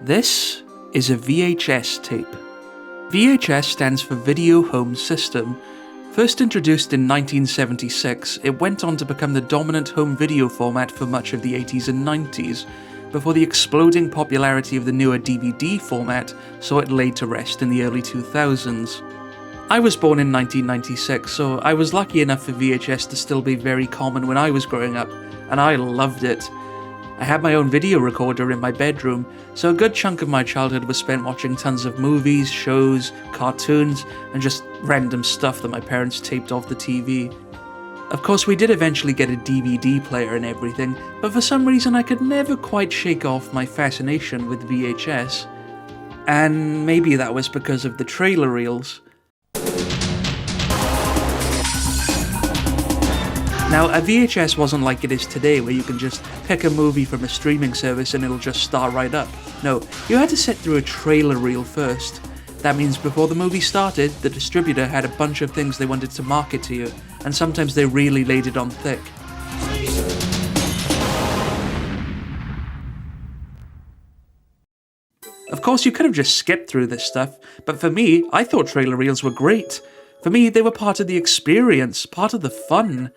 This is a VHS tape. VHS stands for Video Home System. First introduced in 1976, it went on to become the dominant home video format for much of the 80s and 90s, before the exploding popularity of the newer DVD format saw it laid to rest in the early 2000s. I was born in 1996, so I was lucky enough for VHS to still be very common when I was growing up, and I loved it. I had my own video recorder in my bedroom, so a good chunk of my childhood was spent watching tons of movies, shows, cartoons, and just random stuff that my parents taped off the TV. Of course, we did eventually get a DVD player and everything, but for some reason I could never quite shake off my fascination with VHS. And maybe that was because of the trailer reels. Now, a VHS wasn't like it is today, where you can just pick a movie from a streaming service and it'll just start right up. No, you had to sit through a trailer reel first. That means before the movie started, the distributor had a bunch of things they wanted to market to you, and sometimes they really laid it on thick. Of course, you could have just skipped through this stuff, but for me, I thought trailer reels were great. For me, they were part of the experience, part of the fun.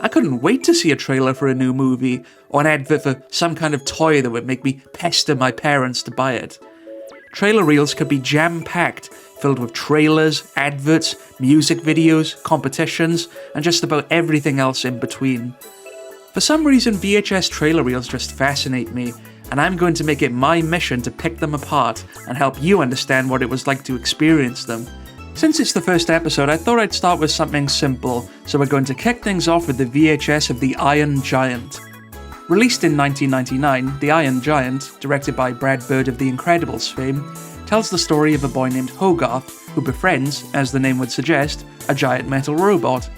I couldn't wait to see a trailer for a new movie, or an advert for some kind of toy that would make me pester my parents to buy it. Trailer reels could be jam-packed, filled with trailers, adverts, music videos, competitions, and just about everything else in between. For some reason, VHS trailer reels just fascinate me, and I'm going to make it my mission to pick them apart and help you understand what it was like to experience them. Since it's the first episode, I thought I'd start with something simple, so we're going to kick things off with the VHS of the Iron Giant. Released in 1999, The Iron Giant, directed by Brad Bird of The Incredibles fame, tells the story of a boy named Hogarth, who befriends, as the name would suggest, a giant metal robot.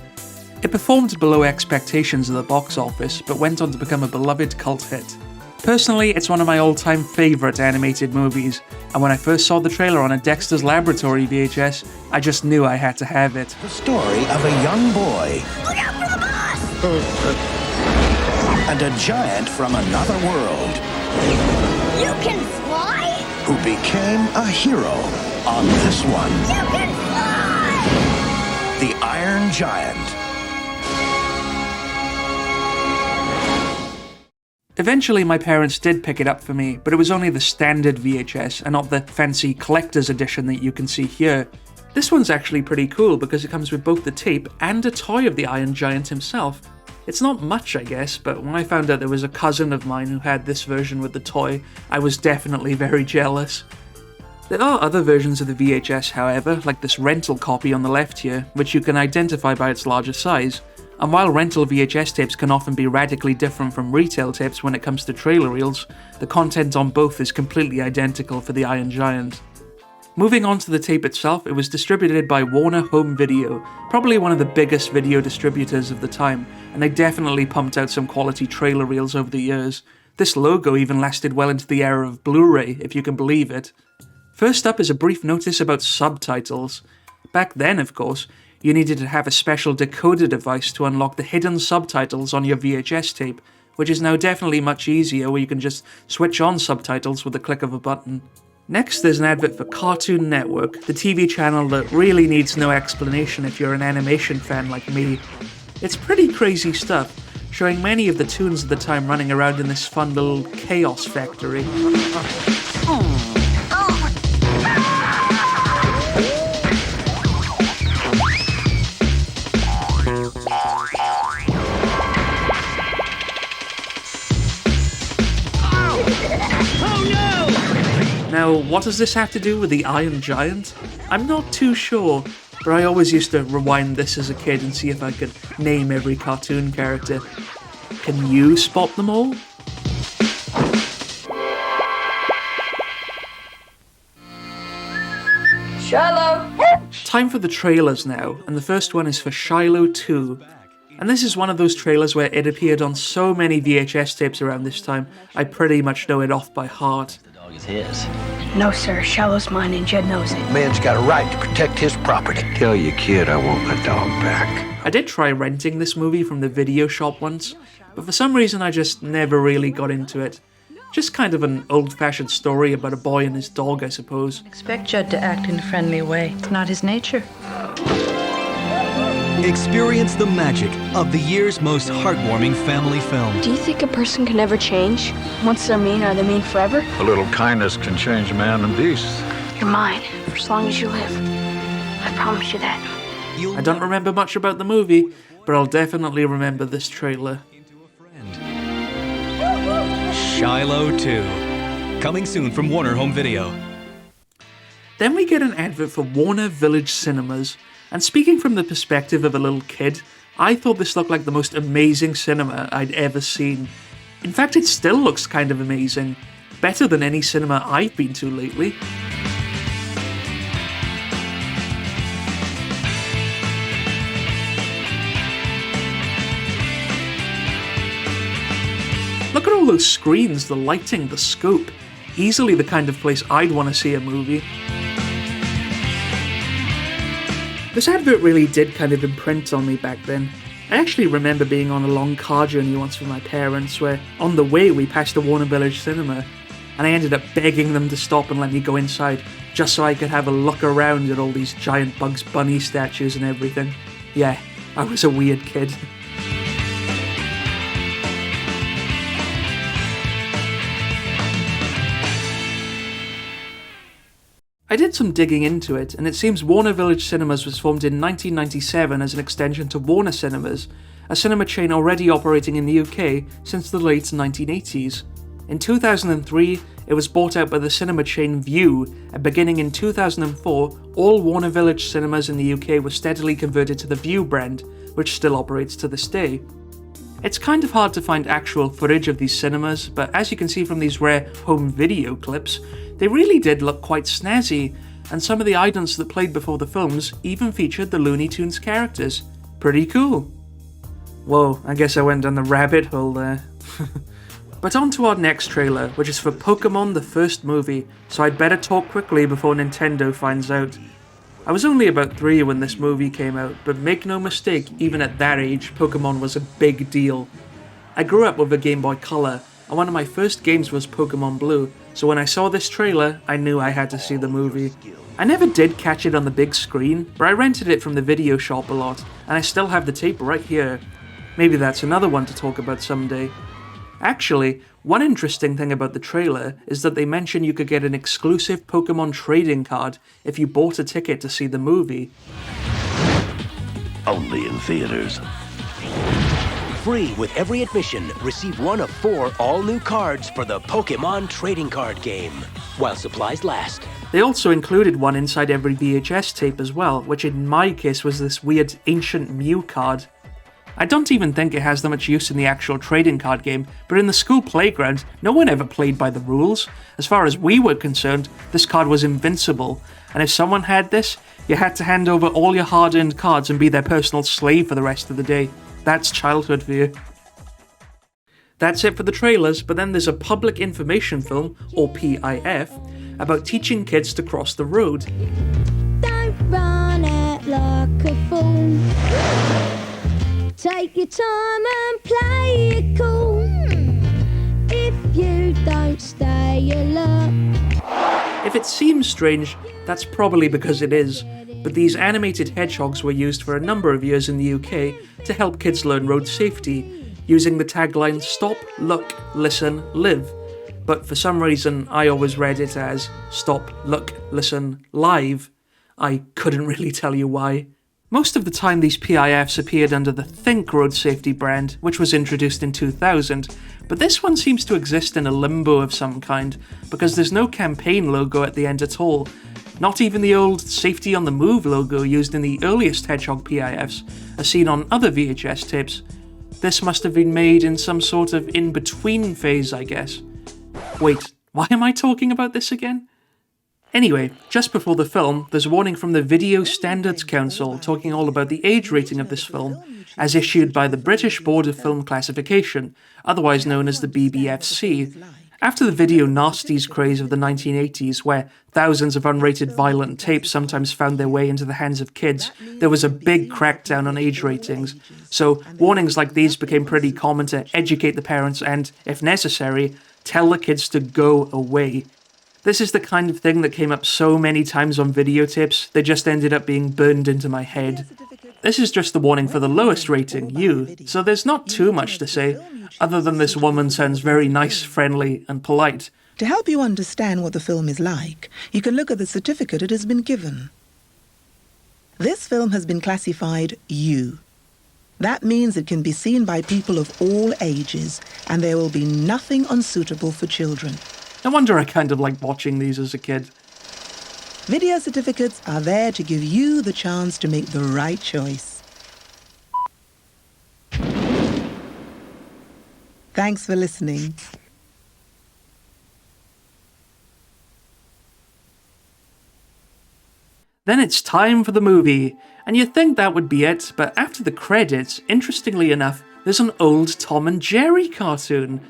It performed below expectations at the box office, but went on to become a beloved cult hit. Personally, it's one of my all-time favourite animated movies, and when I first saw the trailer on a Dexter's Laboratory VHS, I just knew I had to have it. The story of a young boy. Look out for the boss! And a giant from another world. You can fly? Who became a hero on this one. You can fly! The Iron Giant. Eventually, my parents did pick it up for me, but it was only the standard VHS and not the fancy collector's edition that you can see here. This one's actually pretty cool because it comes with both the tape and a toy of the Iron Giant himself. It's not much, I guess, but when I found out there was a cousin of mine who had this version with the toy, I was definitely very jealous. There are other versions of the VHS, however, like this rental copy on the left here, which you can identify by its larger size. And while rental VHS tapes can often be radically different from retail tapes when it comes to trailer reels, the content on both is completely identical for the Iron Giant. Moving on to the tape itself, it was distributed by Warner Home Video, probably one of the biggest video distributors of the time, and they definitely pumped out some quality trailer reels over the years. This logo even lasted well into the era of Blu-ray, if you can believe it. First up is a brief notice about subtitles. Back then, of course, you needed to have a special decoder device to unlock the hidden subtitles on your VHS tape, which is now definitely much easier where you can just switch on subtitles with the click of a button. Next, there's an advert for Cartoon Network, the TV channel that really needs no explanation if you're an animation fan like me. It's pretty crazy stuff, showing many of the toons of the time running around in this fun little chaos factory. Now, what does this have to do with the Iron Giant? I'm not too sure, but I always used to rewind this as a kid and see if I could name every cartoon character. Can you spot them all? Shiloh! Time for the trailers now, and the first one is for Shiloh 2. And this is one of those trailers where it appeared on so many VHS tapes around this time, I pretty much know it off by heart. Is his. No, sir. Shallow's mine and Jed knows it. Man's got a right to protect his property. Tell your kid I want my dog back. I did try renting this movie from the video shop once, but for some reason I just never really got into it. Just kind of an old-fashioned story about a boy and his dog, I suppose. Expect Judd to act in a friendly way. It's not his nature. Experience the magic of the year's most heartwarming family film. Do you think a person can ever change? Once they're mean, are they mean forever? A little kindness can change man and beast. You're mine for as long as you live. I promise you that. I don't remember much about the movie, but I'll definitely remember this trailer. Shiloh 2. Coming soon from Warner Home Video. Then we get an advert for Warner Village Cinemas, and speaking from the perspective of a little kid, I thought this looked like the most amazing cinema I'd ever seen. In fact, it still looks kind of amazing. Better than any cinema I've been to lately. Look at all those screens, the lighting, the scope. Easily the kind of place I'd want to see a movie. This advert really did kind of imprint on me back then. I actually remember being on a long car journey once with my parents where, on the way, we passed a Warner Village cinema, and I ended up begging them to stop and let me go inside, just so I could have a look around at all these giant Bugs Bunny statues and everything. Yeah, I was a weird kid. I did some digging into it, and it seems Warner Village Cinemas was formed in 1997 as an extension to Warner Cinemas, a cinema chain already operating in the UK since the late 1980s. In 2003, it was bought out by the cinema chain View, and beginning in 2004, all Warner Village cinemas in the UK were steadily converted to the View brand, which still operates to this day. It's kind of hard to find actual footage of these cinemas, but as you can see from these rare home video clips, they really did look quite snazzy, and some of the items that played before the films even featured the Looney Tunes characters. Pretty cool. Whoa, I guess I went down the rabbit hole there. But on to our next trailer, which is for Pokémon the first movie, so I'd better talk quickly before Nintendo finds out. I was only about 3 when this movie came out, but make no mistake, even at that age, Pokémon was a big deal. I grew up with a Game Boy Color, and one of my first games was Pokémon Blue, so when I saw this trailer, I knew I had to see the movie. I never did catch it on the big screen, but I rented it from the video shop a lot, and I still have the tape right here. Maybe that's another one to talk about someday. Actually, one interesting thing about the trailer is that they mention you could get an exclusive Pokémon trading card if you bought a ticket to see the movie. Only in theaters. Free with every admission, receive one of 4 all-new cards for the Pokémon trading card game, while supplies last. They also included one inside every VHS tape as well, which in my case was this weird ancient Mew card. I don't even think it has that much use in the actual trading card game, but in the school playground, no one ever played by the rules. As far as we were concerned, this card was invincible, and if someone had this, you had to hand over all your hard-earned cards and be their personal slave for the rest of the day. That's childhood for you. That's it for the trailers, but then there's a public information film, or PIF, about teaching kids to cross the road. Don't run out like a fool. Take your time and play it cool. If you don't stay alert. If it seems strange, that's probably because it is, but these animated hedgehogs were used for a number of years in the UK to help kids learn road safety, using the tagline Stop, Look, Listen, Live. But for some reason, I always read it as Stop, Look, Listen, Live. I couldn't really tell you why. Most of the time these PIFs appeared under the Think Road Safety brand, which was introduced in 2000, but this one seems to exist in a limbo of some kind, because there's no campaign logo at the end at all, not even the old Safety on the Move logo used in the earliest Hedgehog PIFs, as seen on other VHS tapes. This must have been made in some sort of in-between phase, I guess. Wait, why am I talking about this again? Anyway, just before the film, there's a warning from the Video Standards Council talking all about the age rating of this film, as issued by the British Board of Film Classification, otherwise known as the BBFC. After the video nasties craze of the 1980s, where thousands of unrated violent tapes sometimes found their way into the hands of kids, there was a big crackdown on age ratings. So warnings like these became pretty common to educate the parents and, if necessary, tell the kids to go away. This is the kind of thing that came up so many times on videotapes, they just ended up being burned into my head. This is just the warning for the lowest rating, U, so there's not too much to say, other than this woman sounds very nice, friendly, and polite. To help you understand what the film is like, you can look at the certificate it has been given. This film has been classified U. That means it can be seen by people of all ages, and there will be nothing unsuitable for children. No wonder I kind of liked watching these as a kid. Video certificates are there to give you the chance to make the right choice. Thanks for listening. Then it's time for the movie, and you'd think that would be it, but after the credits, interestingly enough, there's an old Tom and Jerry cartoon.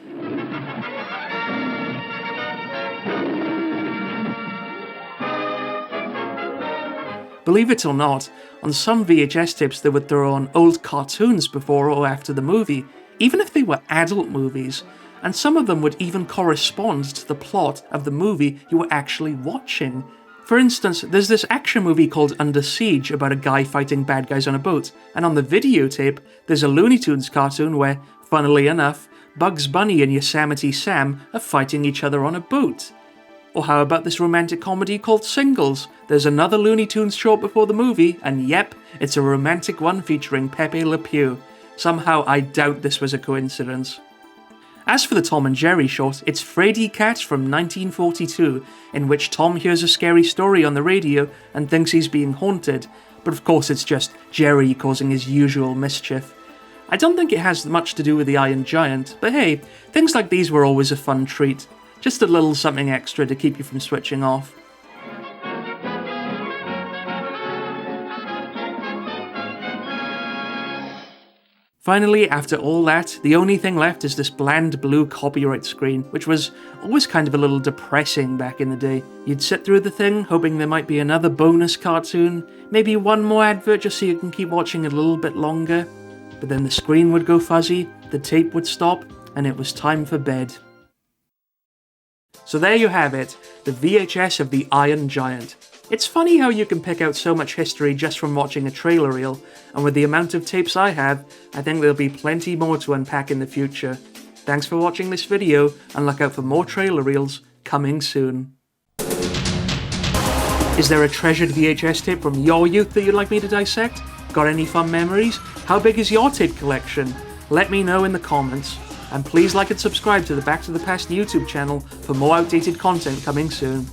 Believe it or not, on some VHS tapes they would throw on old cartoons before or after the movie, even if they were adult movies, and some of them would even correspond to the plot of the movie you were actually watching. For instance, there's this action movie called Under Siege about a guy fighting bad guys on a boat, and on the videotape, there's a Looney Tunes cartoon where, funnily enough, Bugs Bunny and Yosemite Sam are fighting each other on a boat. Or how about this romantic comedy called Singles? There's another Looney Tunes short before the movie, and yep, it's a romantic one featuring Pepe Le Pew. Somehow I doubt this was a coincidence. As for the Tom and Jerry short, it's Frady Cat from 1942, in which Tom hears a scary story on the radio and thinks he's being haunted, but of course it's just Jerry causing his usual mischief. I don't think it has much to do with the Iron Giant, but hey, things like these were always a fun treat. Just a little something extra to keep you from switching off. Finally, after all that, the only thing left is this bland blue copyright screen, which was always kind of a little depressing back in the day. You'd sit through the thing, hoping there might be another bonus cartoon, maybe one more advert just so you can keep watching a little bit longer. But then the screen would go fuzzy, the tape would stop, and it was time for bed. So there you have it, the VHS of the Iron Giant. It's funny how you can pick out so much history just from watching a trailer reel, and with the amount of tapes I have, I think there'll be plenty more to unpack in the future. Thanks for watching this video, and look out for more trailer reels coming soon. Is there a treasured VHS tape from your youth that you'd like me to dissect? Got any fun memories? How big is your tape collection? Let me know in the comments. And please like and subscribe to the Back to the Past YouTube channel for more outdated content coming soon.